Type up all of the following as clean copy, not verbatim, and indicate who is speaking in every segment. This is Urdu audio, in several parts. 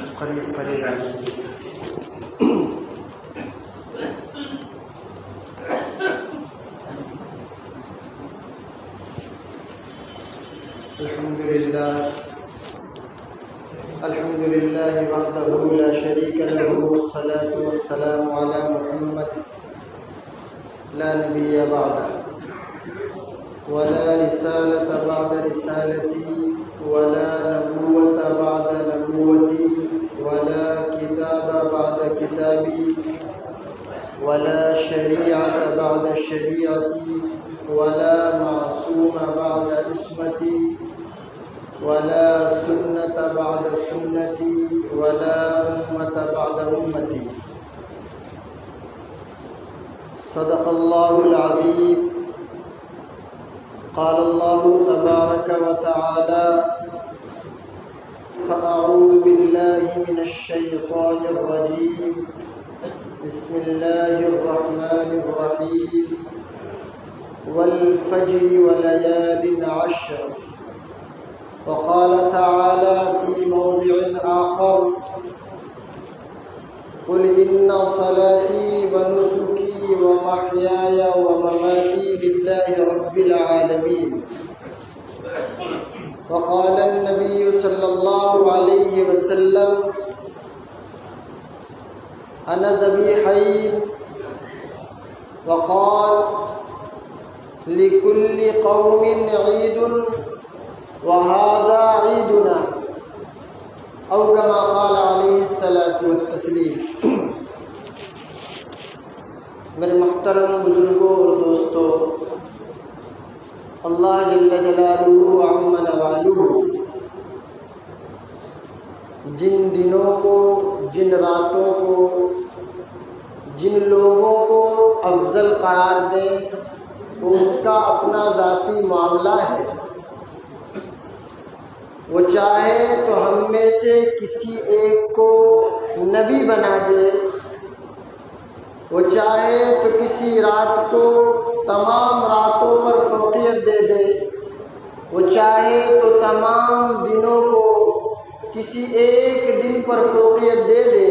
Speaker 1: قریب الحمد لله وحده لا شريك له والصلاة والسلام على محمد لا نبي بعده ولا رسالة بعد رسالتي ولا نبوة بعد نبوتي ولا كتاب بعد كتابي ولا شريعة بعد شريعتي ولا معصوم بعد عصمتي ولا سنة بعد سنتي ولا أمة بعد أمتي صدق الله العظيم قال الله تبارك وتعالى فأعوذ بالله من الشيطان الرجيم بسم الله الرحمن الرحيم والفجر وليال عشر وقال تعالى في موضع آخر قل إن صلاتي ونسكي ومحياي ومماتي لله رب العالمين وقال النبي صلى الله عليه وسلم أنا ذبيحين وقال لكل قوم عيد وهذا عيدنا او كما قال علیہ الصلاۃ والتسلیم۔ میرے محترم بزرگوں اور دوستوں، اللہ جل جلالہ عم نوالہ جن دنوں کو، جن راتوں کو، جن لوگوں کو افضل قرار دے وہ اس کا اپنا ذاتی معاملہ ہے۔ وہ چاہے تو ہم میں سے کسی ایک کو نبی بنا دے، وہ چاہے تو کسی رات کو تمام راتوں پر فوقیت دے دے، وہ چاہے تو تمام دنوں کو کسی ایک دن پر فوقیت دے دے۔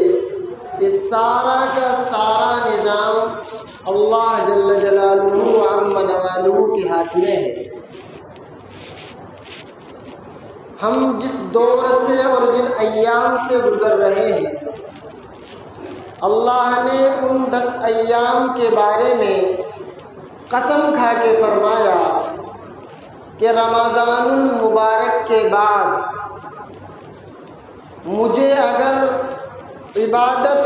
Speaker 1: یہ سارا کا سارا نظام اللہ جل جلالہ عم نوالہ کے ہاتھ میں ہے۔ ہم جس دور سے اور جن ایام سے گزر رہے ہیں، اللہ نے ان 10 ایام کے بارے میں قسم کھا کے فرمایا کہ رمضان المبارک کے بعد مجھے اگر عبادت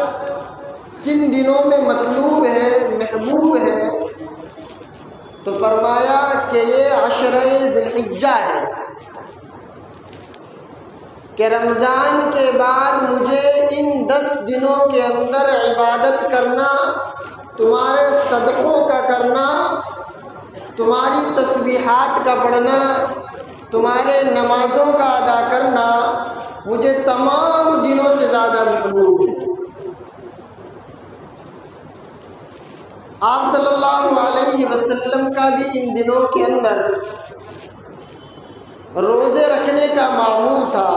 Speaker 1: کن دنوں میں مطلوب ہے، محبوب ہے، تو فرمایا کہ یہ عشرہ ذی الحجہ ہے، کہ رمضان کے بعد مجھے ان 10 دنوں کے اندر عبادت کرنا، تمہارے صدقوں کا کرنا، تمہاری تسبیحات کا پڑھنا، تمہارے نمازوں کا ادا کرنا مجھے تمام دنوں سے زیادہ محبوب ہے۔ آپ صلی اللہ علیہ وسلم کا بھی ان دنوں کے اندر روزے رکھنے کا معمول تھا،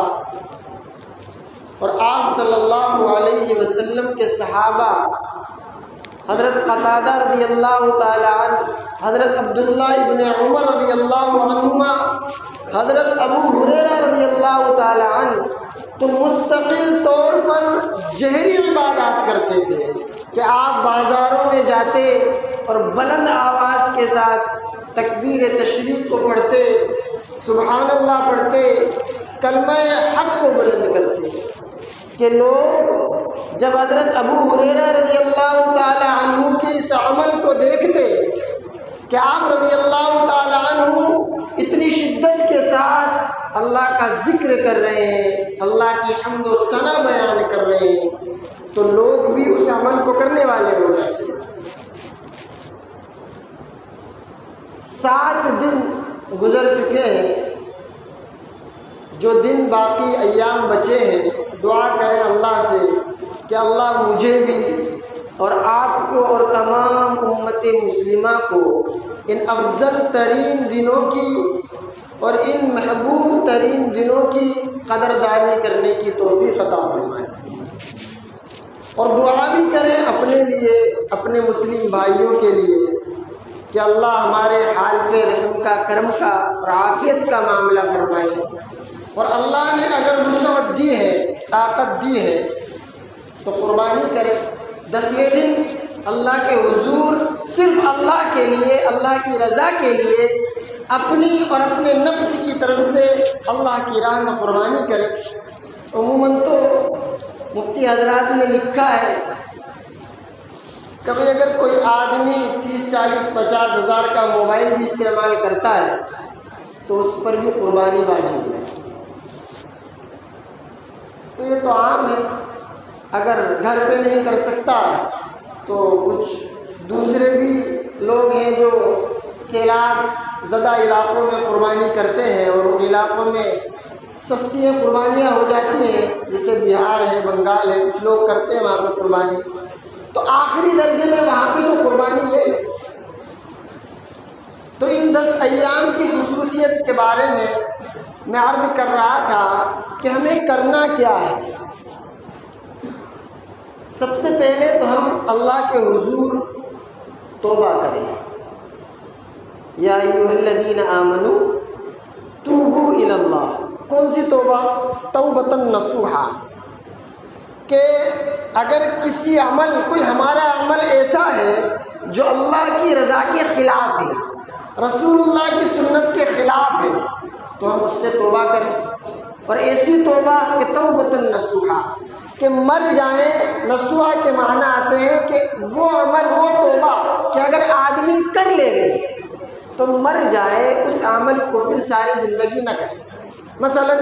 Speaker 1: اور آپ صلی اللہ علیہ وسلم کے صحابہ حضرت قتادہ رضی اللہ تعالی عنہ، حضرت عبداللہ ابن عمر رضی اللہ عنہما، حضرت ابو ہریرہ رضی اللہ تعالی عنہ تو مستقل طور پر جہری عبادات کرتے تھے کہ آپ بازاروں میں جاتے اور بلند آواز کے ساتھ تکبیر تشریق کو پڑھتے، سبحان اللہ پڑھتے، کلمہ حق کو بلند کرتے، کہ لوگ جب حضرت ابو ہریرہ رضی اللہ تعالی عنہ کے اس عمل کو دیکھتے کہ آپ رضی اللہ تعالی عنہ اتنی شدت کے ساتھ اللہ کا ذکر کر رہے ہیں، اللہ کی حمد و ثنا بیان کر رہے ہیں، تو لوگ بھی اس عمل کو کرنے والے ہو جاتے۔ 7 دن گزر چکے ہیں، جو دن باقی ایام بچے ہیں، دعا کریں اللہ سے کہ اللہ مجھے بھی اور آپ کو اور تمام امت مسلمہ کو ان افضل ترین دنوں کی اور ان محبوب ترین دنوں کی قدردانی کرنے کی توفیق عطا فرمائے، اور دعا بھی کریں اپنے لیے، اپنے مسلم بھائیوں کے لیے کہ اللہ ہمارے حال پہ رحم کا، کرم کا اور عافیت کا معاملہ فرمائے، اور اللہ نے اگر وسعت دی ہے، طاقت دی ہے تو قربانی کرے۔ 10ویں دن اللہ کے حضور صرف اللہ کے لیے، اللہ کی رضا کے لیے اپنی اور اپنے نفس کی طرف سے اللہ کی راہ میں قربانی کرے۔ عموماً تو مفتی حضرات نے لکھا ہے کبھی اگر کوئی آدمی 30، 40، 50 ہزار کا موبائل بھی استعمال کرتا ہے تو اس پر بھی قربانی واجب ہے۔ تو یہ تو عام ہے، اگر گھر پہ نہیں کر سکتا تو کچھ دوسرے بھی لوگ ہیں جو سیلاب زدہ علاقوں میں قربانی کرتے ہیں، اور ان علاقوں میں سستی قربانیاں ہو جاتی ہیں، جیسے بہار ہے، بنگال ہے، کچھ لوگ کرتے ہیں وہاں پہ قربانی، تو آخری درجے میں وہاں پہ تو قربانی لے لیں۔ تو ان 10 ایام کی خصوصیت کے بارے میں عرض کر رہا تھا کہ ہمیں کرنا کیا ہے۔ سب سے پہلے تو ہم اللہ کے حضور توبہ کریں۔ یا ایھا الذین آمنوا توبوا الی اللہ۔ کون سی توبہ؟ توبۃ نصوحا، کہ اگر کسی عمل، کوئی ہمارا عمل ایسا ہے جو اللہ کی رضا کے خلاف ہے، رسول اللہ کی سنت کے خلاف ہے، تو ہم اس سے توبہ کریں، اور ایسی توبہ کہ توبۃ نصوحا، کہ مر جائیں۔ نصوحا کے معنی آتے ہیں کہ وہ عمل، وہ توبہ کہ اگر آدمی کر لے گئے تو مر جائے، اس عمل کو پھر ساری زندگی نہ کرے۔ مثلا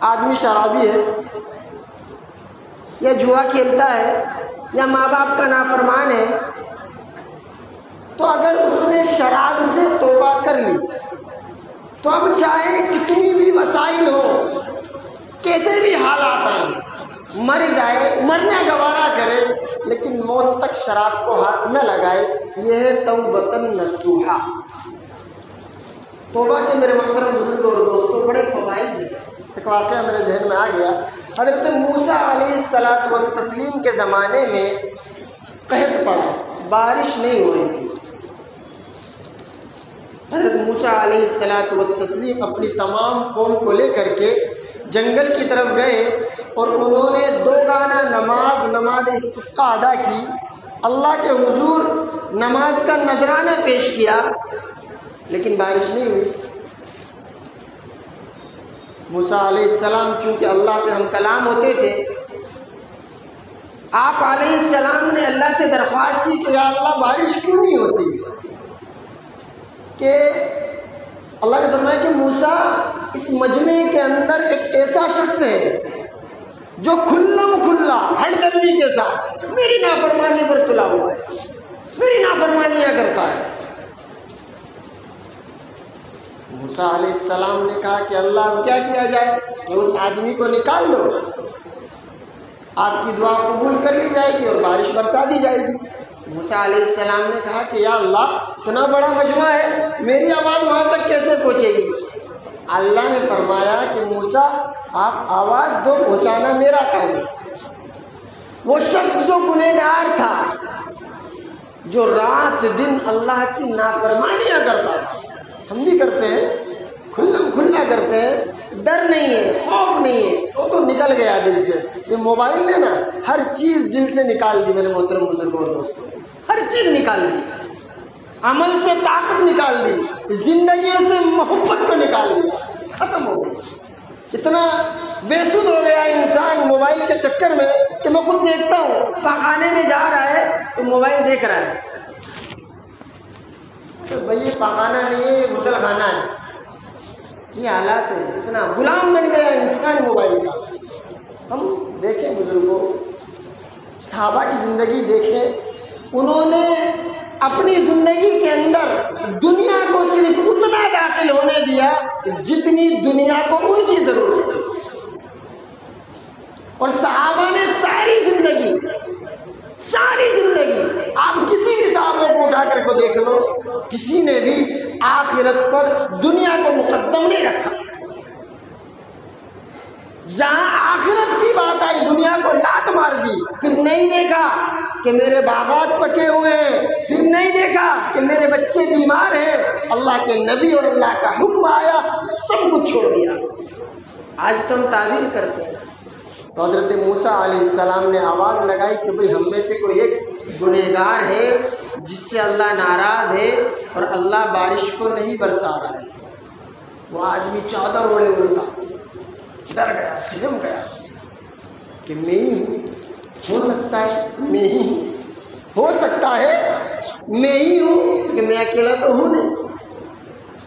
Speaker 1: آدمی شرابی ہے، یا جوا کھیلتا ہے، یا ماں باپ کا نافرمان ہے، تو اگر اس نے شراب سے توبہ کر لی تو اب چاہے کتنی بھی وسائل ہو، کیسے بھی حالات آئیں، مر جائے، مرنا گوارا کرے، لیکن موت تک شراب کو ہاتھ نہ لگائے۔ یہ ہے توبۃ نصوحا۔ توبہ کے میرے محترم بزرگوں اور دوستوں بڑے فوائد ہیں۔ ایک واقعہ میرے ذہن میں آ گیا۔ حضرت موسیٰ علیہ الصلاۃ والتسلیم کے زمانے میں قحط پڑا، بارش نہیں ہو رہی تھی۔ حضرت موسیٰ علیہ الصلاۃ والتسلیم اپنی تمام قوم کو لے کر کے جنگل کی طرف گئے، اور انہوں نے 2 گانا نماز استسقاء ادا کی، اللہ کے حضور نماز کا نذرانہ پیش کیا، لیکن بارش نہیں ہوئی۔ موسیٰ علیہ السلام چونکہ اللہ سے ہم کلام ہوتے تھے، آپ علیہ السلام نے اللہ سے درخواست کی کہ یا اللہ بارش کیوں نہیں ہوتی؟ کہ اللہ نے فرمایا کہ موسیٰ اس مجمع کے اندر ایک ایسا شخص ہے جو کھلم کھلا ہر درمی کے ساتھ میری نافرمانی پر تلا ہوا ہے، میری نافرمانیاں کرتا ہے۔ موسیٰ علیہ السلام نے کہا کہ اللہ کیا کیا جائے؟ کہ اس آدمی کو نکال دو، آپ کی دعا قبول کر لی جائے گی اور بارش برسا دی جائے گی۔ موسیٰ علیہ السلام نے کہا کہ یا اللہ اتنا بڑا مجمع ہے، میری آواز وہاں تک کیسے پہنچے گی؟ اللہ نے فرمایا کہ موسیٰ آپ آواز دو، پہنچانا میرا کام ہے۔ وہ شخص جو گنہگار تھا، جو رات دن اللہ کی نافرمانیاں کرتا تھا، ہم بھی کرتے ہیں، کھلم کھلا کرتے ہیں، ڈر نہیں ہے، خوف نہیں ہے، وہ تو نکل گیا دل سے۔ یہ موبائل نے نا ہر چیز دل سے نکال دی میرے محترم بزرگوں اور دوستوں، ہر چیز نکال دی، عمل سے طاقت نکال دی، زندگیوں سے محبت کو نکال دیا، ختم ہو گئی۔ اتنا بے سود ہو گیا انسان موبائل کے چکر میں کہ میں خود دیکھتا ہوں، پاخانے میں جا رہا ہے تو موبائل دیکھ رہا ہے۔ بھائی یہ پاخانہ نہیں ہے، یہ غسل خانہ ہے۔ یہ حالات ہے، اتنا غلام بن گیا انسان موبائل کا۔ ہم دیکھیں بزرگوں، صحابہ کی زندگی دیکھیں، انہوں نے اپنی زندگی کے اندر دنیا کو صرف اتنا داخل ہونے دیا جتنی دنیا کو ان کی ضرورت تھی، اور صحابہ نے ساری زندگی آپ کسی بھی صحابہ کو اٹھا کر کو دیکھ لو، کسی نے بھی آخری آخرت پر دنیا کو مقدم نہیں رکھا. جہاں آخرت کی بات آئی دنیا کو لات مار دی. پھر نہیں دیکھا کہ میرے باغات پکے ہوئے ہیں, پھر نہیں دیکھا کہ میرے بچے بیمار ہیں. اللہ کے نبی اور اللہ کا حکم آیا, سب کچھ چھوڑ دیا. آج تو ہم تعبیر کرتے ہیں. تو حضرت موسیٰ علیہ السلام نے آواز لگائی کہ بھئی ہم میں سے کوئی ایک گنہگار ہے جس سے اللہ ناراض ہے اور اللہ بارش کو نہیں برسا رہا ہے. وہ آدمی چادر اوڑے ہوئے تھا, ڈر گیا, سجم گیا کہ میں ہی ہوں, ہو سکتا ہے میں ہی ہوں, ہو سکتا ہے میں ہی ہوں, کہ میں اکیلا تو ہوں نہیں.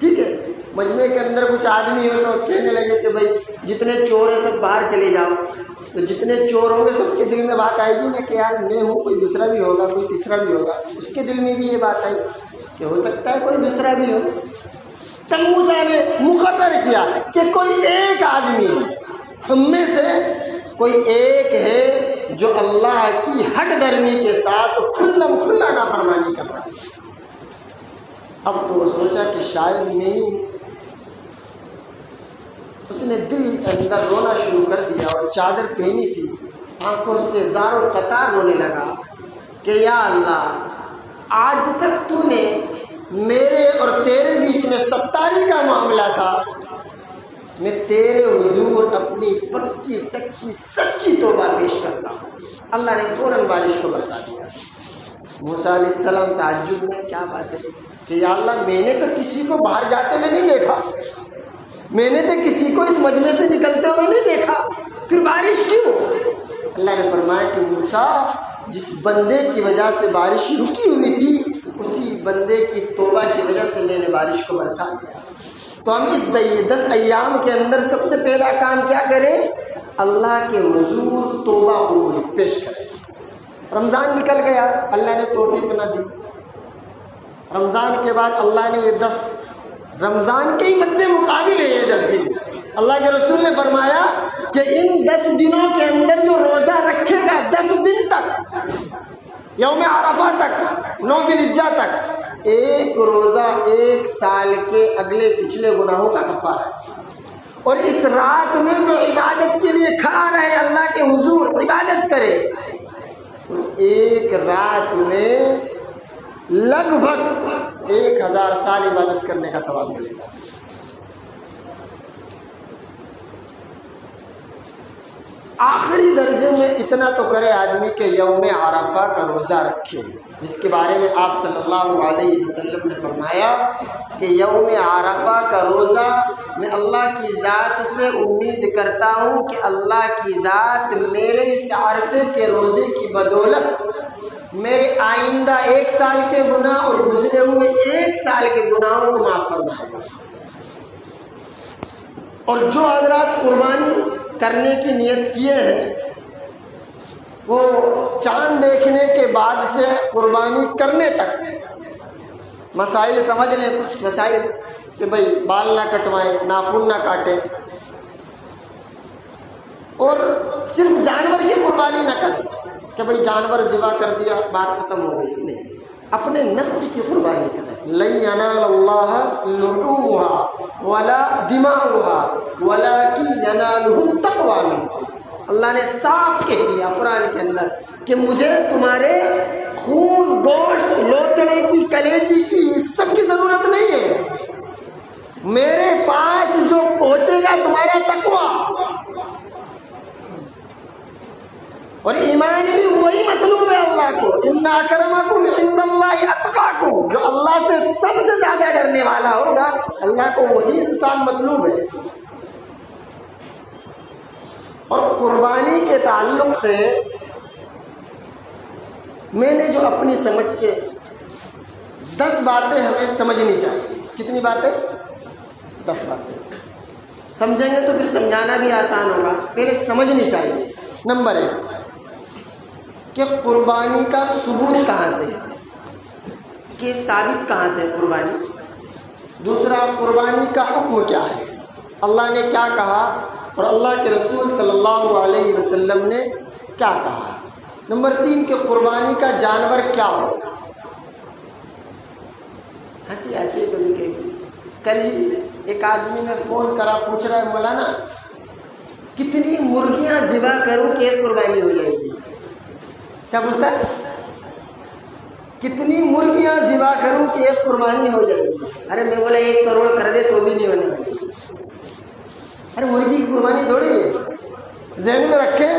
Speaker 1: ٹھیک ہے, مجمع کے اندر کچھ آدمی ہو تو کہنے لگے کہ بھائی جتنے چور ہیں سب باہر چلے جاؤ. تو جتنے چور ہوں گے سب کے دل میں بات آئے گی نا کہ یار میں ہوں, کوئی دوسرا بھی ہوگا, کوئی تیسرا بھی ہوگا. اس کے دل میں بھی یہ بات آئی کہ ہو سکتا ہے کوئی دوسرا بھی ہو. تب موسیٰ نے مقرر کیا کہ کوئی ایک آدمی ہم میں سے کوئی ایک ہے جو اللہ کی ہٹ درمی کے ساتھ کھلم کھلا نافرمانی کر رہا ہے. اب تو وہ سوچا کہ شاید میں ہی. اس نے دل اندر رونا شروع کر دیا اور چادر پہنی تھی, آنکھوں سے زار و قطار رونے لگا کہ یا اللہ آج تک تو نے میرے اور تیرے بیچ میں ستاری کا معاملہ تھا, میں تیرے حضور اپنی پکی ٹکی سچی توبہ پیش کرتا ہوں. اللہ نے فوراً بارش کو برسا دیا. موسیٰ علیہ السلام تعجب میں, کیا بات ہے کہ یا اللہ میں نے تو کسی کو باہر جاتے ہوئے نہیں دیکھا, میں نے تو کسی کو اس مجمع سے نکلتے ہوئے نہیں دیکھا, پھر بارش کیوں؟ اللہ نے فرمایا کہ موسیٰ جس بندے کی وجہ سے بارش رکی ہوئی تھی اسی بندے کی توبہ کی وجہ سے میں نے بارش کو برسا دیا. تو ہم اس 10 ایام کے اندر سب سے پہلا کام کیا کریں؟ اللہ کے حضور توبہ قبول پیش کریں. رمضان نکل گیا, اللہ نے توفیق نہ دی. رمضان کے بعد اللہ نے یہ 10 رمضان کے ہی مد مقابل ہے یہ 10 دن. اللہ کے رسول نے فرمایا کہ ان 10 دنوں کے اندر جو روزہ رکھے گا 10 دن تک, یوم عرفہ تک, 9 ذی الحجہ تک, ایک روزہ 1 سال کے اگلے پچھلے گناہوں کا کفارہ ہے. اور اس رات میں جو عبادت کے لیے کھڑا رہے, اللہ کے حضور عبادت کرے, اس ایک رات میں لگ بھگ 1000 سال عبادت کرنے کا ثواب ملے گا. آخری درجے میں اتنا تو کرے آدمی کہ یوم عرفہ کا روزہ رکھے, جس کے بارے میں آپ صلی اللہ علیہ وسلم نے فرمایا کہ یوم عرفہ کا روزہ میں اللہ کی ذات سے امید کرتا ہوں کہ اللہ کی ذات میرے اس عرفے کے روزے کی بدولت میرے آئندہ 1 سال کے گناہ اور گزرے ہوئے 1 سال کے گناہوں کو معاف فرمائے گا. اور جو حضرات قربانی کرنے کی نیت کیے ہیں وہ چاند دیکھنے کے بعد سے قربانی کرنے تک مسائل سمجھ لیں. کچھ مسائل کہ بھئی بال نہ کٹوائیں, ناخن نہ کاٹیں, اور صرف جانور کی قربانی نہ کریں کہ بھئی جانور ذبح کر دیا بات ختم ہو گئی. نہیں, اپنے نفس کی قربانی کریں. لن ینال اللہ لحومها ولا دماؤها ولکن ینالہ التقوی منکم. اللہ نے صاف کہہ دیا قرآن کے اندر کہ مجھے تمہارے خون, گوشت, لوٹنے کی, کلیجی کی سب کی ضرورت نہیں ہے. میرے پاس جو پہنچے گا تمہارا تقوی اور ایمان بھی وہی مطلوب ہے اللہ کو. ان اکرمکم عند اللہ اتقاکم, جو اللہ سے سب سے زیادہ ڈرنے والا ہوگا اللہ کو وہی انسان مطلوب ہے. اور قربانی کے تعلق سے میں نے جو اپنی سمجھ سے 10 باتیں ہمیں سمجھنی چاہیے. کتنی باتیں؟ 10 باتیں. سمجھیں گے تو پھر سمجھانا بھی آسان ہوگا. پہلے سمجھنی چاہیے. نمبر 1 کہ قربانی کا ثبوت کہاں سے ہے, کہ ثابت کہاں سے ہے قربانی. دوسرا, قربانی کا حکم کیا ہے, اللہ نے کیا کہا اور اللہ کے رسول صلی اللہ علیہ وسلم نے کیا کہا. نمبر 3 کہ قربانی کا جانور کیا ہو. ہنسی آتی ہے کبھی کبھی کل ہی ایک آدمی نے فون کرا، پوچھ رہا ہے مولانا کتنی مرغیاں ذبح کروں کہ ایک قربانی ہو جائے گی؟ کیا پوچھتا ہے؟ کتنی مرغیاں ذبح کروں کہ ایک قربانی ہو جائے گی؟ ارے میں بولا 1 کروڑ کر دے تو بھی نہیں ہونے والی۔ ارے مرغی کی قربانی تھوڑی ہے، ذہن میں رکھیں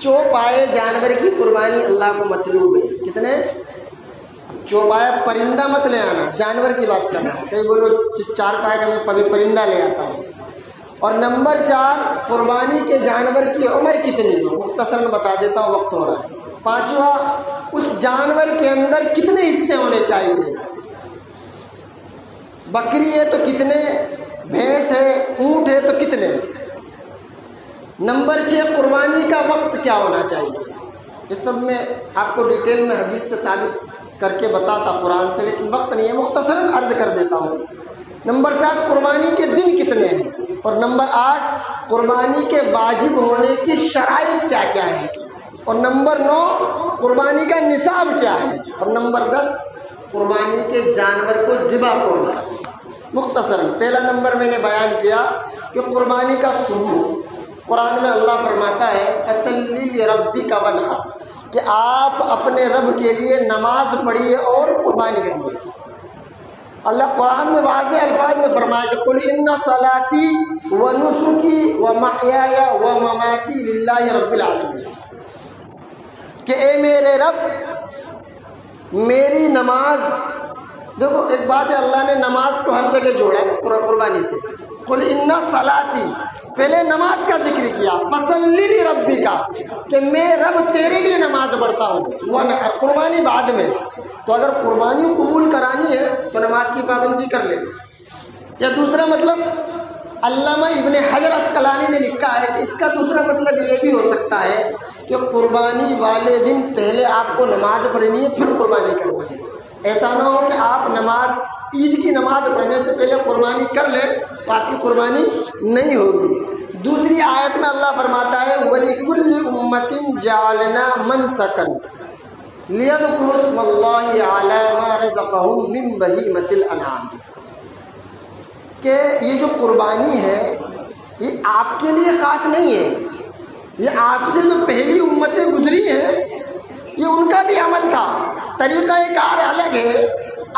Speaker 1: چوپائے جانور کی قربانی اللہ کو مطلوب ہے۔ کتنے؟ چوپائے پرندہ مت لے آنا، جانور کی بات کر رہا ہوں۔ کئی بولو 4 پائے کا میں پرندہ لے آتا ہوں۔ اور نمبر 4 قربانی کے جانور کی عمر کتنی ہو، مختصراً بتا دیتا ہوں، وقت ہو رہا ہے۔ 5واں اس جانور کے اندر کتنے حصے ہونے چاہیے؟ بکری ہے تو کتنے، بھینس ہے، اونٹ ہے تو کتنے؟ نمبر 6 قربانی کا وقت کیا ہونا چاہیے؟ یہ سب میں آپ کو ڈیٹیل میں حدیث سے ثابت کر کے بتاتا قرآن سے، لیکن وقت نہیں ہے، مختصراً عرض کر دیتا ہوں۔ نمبر 7 قربانی کے دن کتنے ہیں؟ اور نمبر 8 قربانی کے واجب ہونے کی شرائط کیا کیا ہے؟ اور نمبر 9 قربانی کا نصاب کیا ہے؟ اور نمبر 10 قربانی کے جانور کو ذبح کون کرے؟ مختصراً پہلا نمبر میں نے بیان کیا کہ قربانی کا ثبوت۔ قرآن میں اللہ فرماتا ہے فَصَلِّ لِرَبِّكَ وَانْحَرْ، کہ آپ اپنے رب کے لیے نماز پڑھیے اور قربانی کریے۔ اللہ قرآن میں واضح الفاظ میں فرمایا کہ قُلْ إِنَّ صَلَاتِي وَنُسُكِي وَمَحْيَايَ وَمَمَاتِي لِلَّهِ رَبِّ الْعَالَمِينَ، کہ اے میرے رب میری نماز، دیکھو ایک بات ہے، اللہ نے نماز کو ہر جگہ جوڑا قربانی سے۔ قُلْ إِنَّ صَلَاتِي، پہلے نماز کا ذکر کیا، فَصَلِّ لِرَبِّكَ، کہ میں رب تیرے لیے نماز پڑھتا ہوں، قربانی بعد میں۔ تو اگر قربانی قبول کرانی ہے تو نماز کی پابندی کر لیں۔ یا دوسرا مطلب علامہ ابن حجر عسقلانی نے لکھا ہے کہ اس کا دوسرا مطلب یہ بھی ہو سکتا ہے کہ قربانی والے دن پہلے آپ کو نماز پڑھنی ہے پھر قربانی کرنی ہے۔ ایسا نہ ہو کہ آپ نماز عید کی نماز پڑھنے سے پہلے قربانی کر لیں تو آپ کی قربانی نہیں ہوگی۔ دوسری آیت میں اللہ فرماتا ہے وَلِكُلِّ أُمَّةٍ جَعَلْنَا مَنْسَكًا لِيَذْكُرُوا اسْمَ اللَّهِ عَلَى مَا رَزَقَهُم مِّن بَهِيمَةِ الْأَنْعَامِ، کہ یہ جو قربانی ہے یہ آپ کے لیے خاص نہیں ہے، یہ آپ سے جو پہلی امتیں گزری ہیں یہ ان کا بھی عمل تھا، طریقہ کار الگ ہے،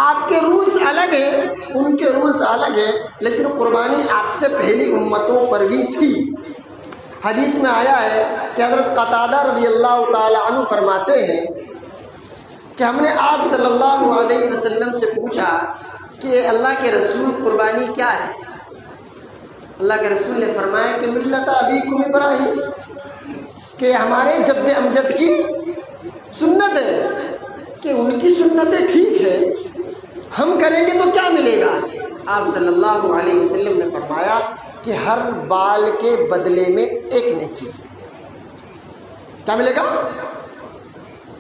Speaker 1: آپ کے رولز الگ ہیں، ان کے رولز الگ ہیں، لیکن قربانی آپ سے پہلی امتوں پر بھی تھی۔ حدیث میں آیا ہے کہ حضرت قتادہ رضی اللہ تعالی عنہ فرماتے ہیں کہ ہم نے آپ صلی اللہ علیہ وسلم سے پوچھا کہ اللہ کے رسول قربانی کیا ہے؟ اللہ کے رسول نے فرمایا کہ ملت ابیکم ابراہیم، کہ ہمارے جد امجد کی سنت ہے، کہ ان کی سنتیں ٹھیک ہے، ہم کریں گے تو کیا ملے گا؟ آپ صلی اللہ علیہ وسلم نے فرمایا کہ ہر بال کے بدلے میں ایک نیکی۔ کیا ملے گا؟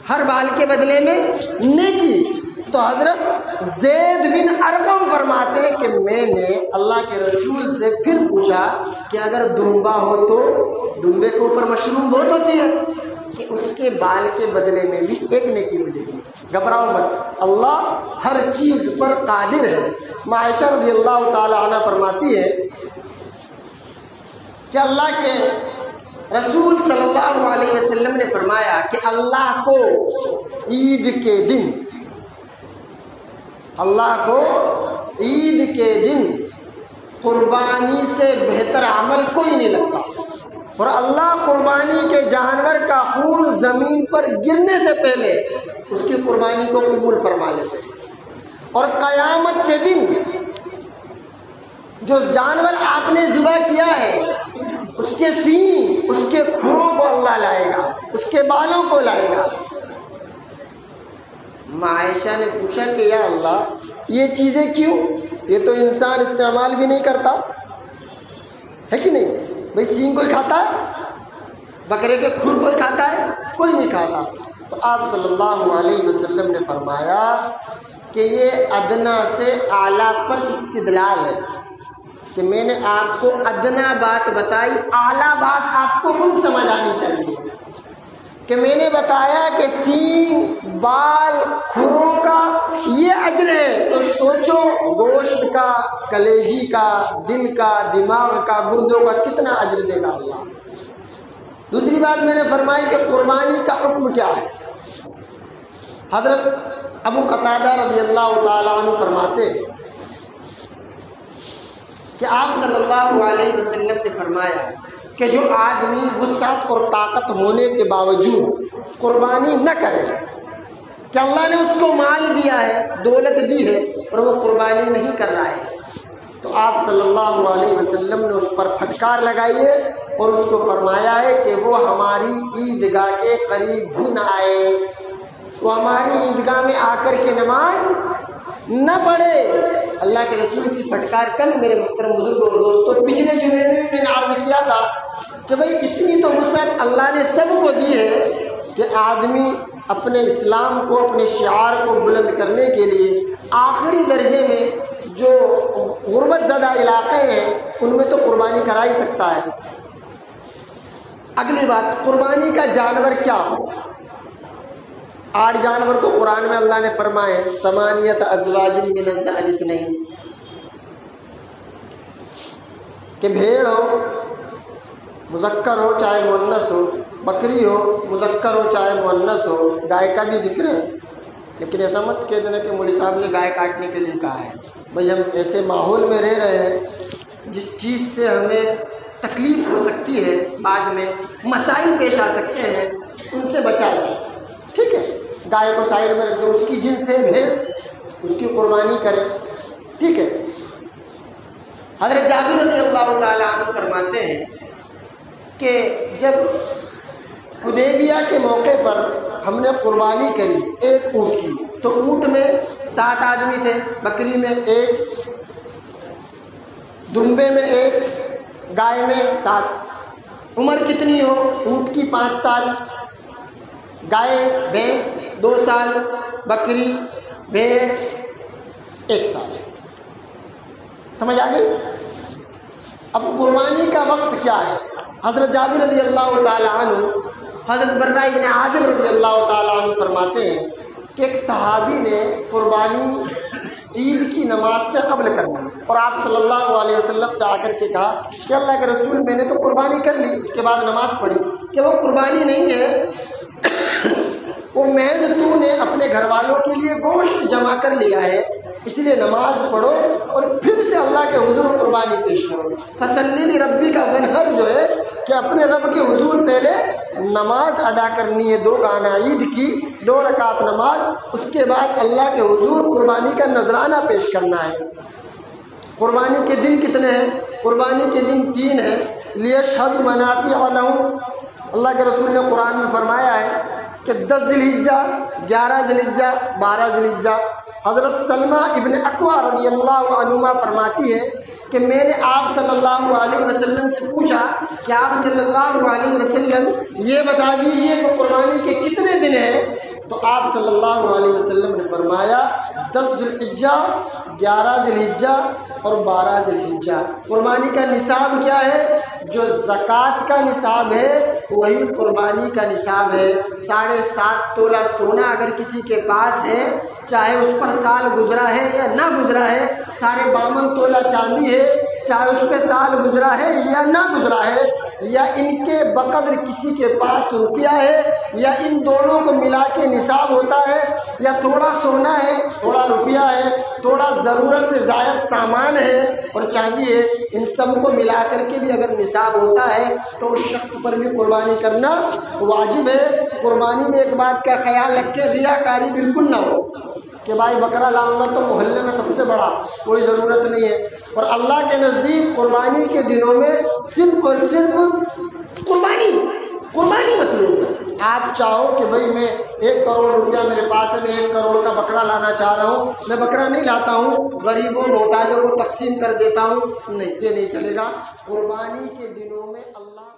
Speaker 1: ہر بال کے بدلے میں نیکی۔ تو حضرت زید بن ارقم فرماتے کہ میں نے اللہ کے رسول سے پھر پوچھا کہ اگر دمبا ہو تو دمبے کے اوپر مشروم بہت ہوتی ہے، کہ اس کے بال کے بدلے میں بھی ایک نیکی ملے گی۔ گھبراؤ مت، اللہ ہر چیز پر قادر ہے۔ عائشہ رضی اللہ تعالی عنہ فرماتی ہے کہ اللہ کے رسول صلی اللہ علیہ وسلم نے فرمایا کہ اللہ کو عید کے دن، اللہ کو عید کے دن قربانی سے بہتر عمل کوئی نہیں لگتا، اور اللہ قربانی کے جانور کا خون زمین پر گرنے سے پہلے اس کی قربانی کو قبول فرما لیتے ہیں۔ اور قیامت کے دن جو جانور آپ نے ذبح کیا ہے اس کے سینگ، اس کے کھروں کو اللہ لائے گا، اس کے بالوں کو لائے گا۔ عائشہ نے پوچھا کہ یا اللہ یہ چیزیں کیوں؟ یہ تو انسان استعمال بھی نہیں کرتا ہے کہ نہیں؟ بھئی سینگ کوئی کھاتا ہے؟ بکرے کے کھر کوئی کھاتا ہے؟ کوئی نہیں کھاتا۔ تو آپ صلی اللہ علیہ وسلم نے فرمایا کہ یہ ادنا سے اعلیٰ پر استدلال ہے، کہ میں نے آپ کو ادنا بات بتائی، اعلیٰ بات آپ کو خود سمجھ آنی چاہیے، کہ میں نے بتایا کہ سینگ، بال، کھروں کا یہ اجر ہے، تو سوچو گوشت کا، کلیجی کا، دل کا، دماغ کا، گردوں کا کتنا اجر دے گا اللہ۔ دوسری بات میں نے فرمائی کہ قربانی کا حکم کیا ہے۔ حضرت ابو قتادہ رضی اللہ تعالیٰ عنہ فرماتے ہیں کہ آپ صلی اللہ علیہ وسلم نے فرمایا کہ جو آدمی وسعت اور طاقت ہونے کے باوجود قربانی نہ کرے، کہ اللہ نے اس کو مال دیا ہے، دولت دی ہے، اور وہ قربانی نہیں کر رہا ہے، تو آپ صلی اللہ علیہ وسلم نے اس پر پھٹکار لگائی ہے اور اس کو فرمایا ہے کہ وہ ہماری عیدگاہ کے قریب بھی نہ آئے، وہ ہماری عیدگاہ میں آ کر کے نماز نہ پڑھے۔ اللہ کے رسول کی پھٹکار کل میرے محترم بزرگوں اور دوستوں پچھلے جمعے میں بھی میں نے عرض کیا تھا کہ بھئی اتنی تو وسعت اللہ نے سب کو دی ہے کہ آدمی اپنے اسلام کو، اپنے شعار کو بلند کرنے کے لیے آخری درجے میں جو غربت زدہ علاقے ہیں ان میں تو قربانی کرا ہی سکتا ہے۔ اگلی بات، قربانی کا جانور کیا ہو؟ 8 جانور تو قرآن میں اللہ نے فرمائے، ثمانیۃ ازواج من الضأن اثنین، کہ بھیڑ ہو مذکر ہو چاہے مؤنث ہو، بکری ہو مذکر ہو چاہے مؤنث ہو، گائے کا بھی ذکر ہے، لیکن ایسا مت کہہ دینا کہ مولوی صاحب نے گائے کاٹنے کے لیے کہا ہے۔ بھئی ہم ایسے ماحول میں رہ رہے ہیں جس چیز سے ہمیں تکلیف ہو سکتی ہے، بعد میں مسائل پیش آ سکتے ہیں، ان سے بچا جائے، ٹھیک ہے، گائے کو سائڈ میں رکھ دو، اس کی جنس ہے بھینس، اس کی قربانی کریں، ٹھیک ہے۔ حضرت جابر رضی اللہ تعالیٰ عنہ فرماتے ہیں کہ جب حدیبیہ کے موقع پر ہم نے قربانی کری ایک اونٹ کی، تو اونٹ میں 7 آدمی تھے، بکری میں 1، دمبے میں 1، گائے میں 7۔ عمر کتنی ہو؟ اونٹ کی 5 سال، گائے بھینس 2 سال، بکری بھیڑ 1 سال۔ سمجھ آ گئی؟ اب قربانی کا وقت کیا ہے؟ حضرت جابر رضی اللہ تعالیٰ عنہ، حضرت برہ بن عازب رضی اللہ تعالیٰ عنہ فرماتے ہیں کہ ایک صحابی نے قربانی عید کی نماز سے قبل کرنا، اور آپ صلی اللہ علیہ وسلم سے آ کر کے کہا کہ اللہ کے رسول میں نے تو قربانی کر لی، اس کے بعد نماز پڑھی، کہ وہ قربانی نہیں ہے، وہ محض تو نے اپنے گھر والوں کے لیے گوشت جمع کر لیا ہے، اس لیے نماز پڑھو اور پھر سے اللہ کے حضور قربانی پیش کرو۔ فصلی لربک کا ونحر جو ہے کہ اپنے رب کے حضور پہلے نماز ادا کرنی ہے، 2 گانا عید کی 2 رکعت نماز، اس کے بعد اللہ کے حضور قربانی کا نذرانہ پیش کرنا ہے۔ قربانی کے دن کتنے ہیں؟ قربانی کے دن 3 ہیں۔ لیشہد منافع لہم، اللہ کے رسول نے قرآن میں فرمایا ہے کہ 10 ذی الحجہ، 11 ذی الحجہ، 12 ذی الحجہ۔ حضرت سلمہ ابن اکوع رضی اللہ عنہما فرماتی ہے کہ میں نے آپ صلی اللہ علیہ وسلم سے پوچھا کہ آپ صلی اللہ علیہ وسلم یہ بتا دیجیے کہ قربانی کے کتنے دن ہیں؟ تو آپ صلی اللہ علیہ وسلم نے فرمایا 10 ذی الحجہ، 11 ذی الحجہ اور 12 ذی الحجہ۔ قربانی کا نصاب کیا ہے؟ جو زکوٰۃ کا نصاب ہے وہی قربانی کا نصاب ہے۔ 7.5 تولہ سونا اگر کسی کے پاس ہے، چاہے اس پر سال گزرا ہے یا نہ گزرا ہے، 52 تولہ چاندی ہے، چاہے اس پہ سال گزرا ہے یا نہ گزرا ہے، یا ان کے بقدر کسی کے پاس روپیہ ہے، یا ان دونوں کو ملا کے نصاب ہوتا ہے، یا تھوڑا سونا ہے، تھوڑا روپیہ ہے، تھوڑا ضرورت سے زائد سامان ہے اور چاندی ہے، ان سب کو ملا کر کے بھی اگر نصاب ہوتا ہے تو اس شخص پر بھی قربانی کرنا واجب ہے۔ قربانی میں ایک بات کا خیال رکھے، ریاکاری بالکل نہ ہو کہ بھائی بکرا لاؤں گا تو محلے میں سب سے بڑا، کوئی ضرورت نہیں ہے۔ اور اللہ کے نزدیک قربانی کے دنوں میں صرف اور صرف قربانی مطلوب ہے۔ آپ چاہو کہ بھئی میں 1 کروڑ روپیہ میرے پاس ہے، میں 1 کروڑ کا بکرا لانا چاہ رہا ہوں، میں بکرا نہیں لاتا ہوں، غریبوں محتاجوں کو تقسیم کر دیتا ہوں، نہیں، یہ نہیں چلے گا۔ قربانی کے دنوں میں اللہ